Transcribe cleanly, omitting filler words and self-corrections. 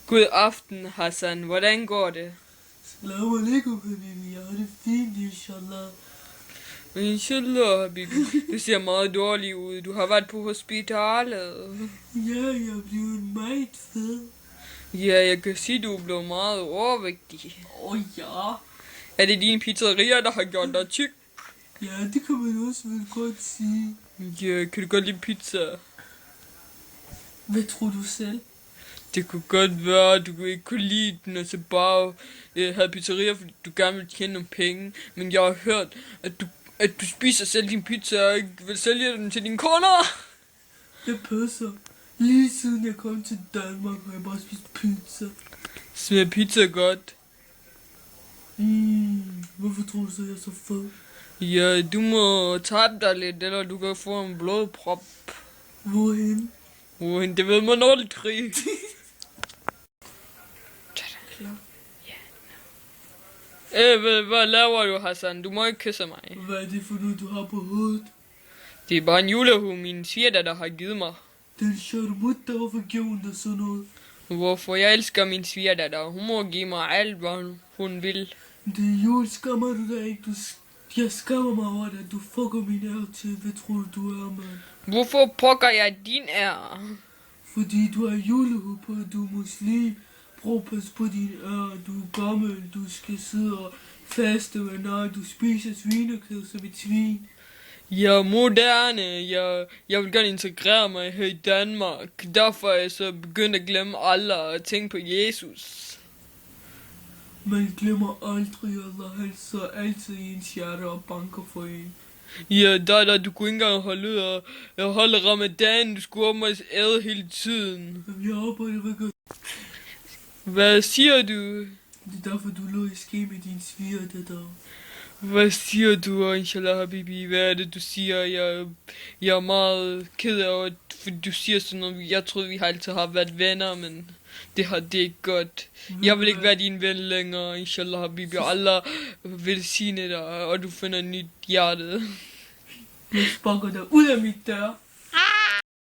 God aften, Hassan. Hvordan går det? Salam alaikum, habibi. Jeg har det fint, inshallah. Inshallah, Habibi. Du ser meget dårlig ud. Du har været på hospitalet. Ja, jeg er blevet meget fed. Ja, jeg kan sige, du er blevet meget overvægtig. Ja. Er det din pizzeria, der har gjort dig tyk? Ja, det kan man også vel godt sige. Ja, kan du godt lide pizza? Hvad tror du selv? Det kunne godt være, at du ikke kunne lide den, og så bare havde pizzeria, fordi du gerne vil tjene nogle penge. Men jeg har hørt, at du spiser selv din pizza, og ikke vil sælge den til dine kunder. Det passer. Lige siden jeg kom til Danmark, har jeg bare spist pizza. Smager pizza godt? Hvorfor tror du så, jeg er så fed? Ja, du må tabe dig lidt, eller du kan få en blodprop. Hvorhen? Det ved man aldrig. Hvad laver du, Hassan? Du må ikke kysse mig. Hvad er det for noget, du har på hovedet? Det er bare en julehue, min svigerdatter har givet mig. Den charmut, hvorfor giver hun dig sådan noget? Hvorfor? Jeg elsker min svigerdatter. Hun må give mig alt, hvad hun vil. Det er jul, skammer du dig ikke? Jeg skammer mig over det, at du fucker min ær til. Hvad tror du er, mand? Hvorfor pokker jeg din ær? Fordi du har julehue på, du er muslim. Prøv at passe på din ær. Du er gammel, du skal sidde og faste, men nej, du spiser svinekød som et svin. Jeg er moderne. Jeg vil gerne integrere mig her i Danmark. Derfor er jeg så begyndt at glemme Allah og tænke på Jesus. Man glemmer aldrig Allah, han så altid i ens hjerte og banker for en. Ja, datter, du kunne ikke engang holde ramadan. Du skulle op og æde hele tiden. Jeg arbejder ved godt. Hvad siger du? Det er derfor, du lå i ske med din svigerdatter. Hvad siger du, inshallah, habibi? Hvad er det, du siger? Jeg er meget ked af, at du siger sådan noget. Jeg troede, vi altid har været venner, men det ikke godt. Jeg vil ikke være din ven længere, inshallah, habibi. Allah vil sige dig, og du finder et nyt hjerte. Jeg sparker dig ud af mit dør.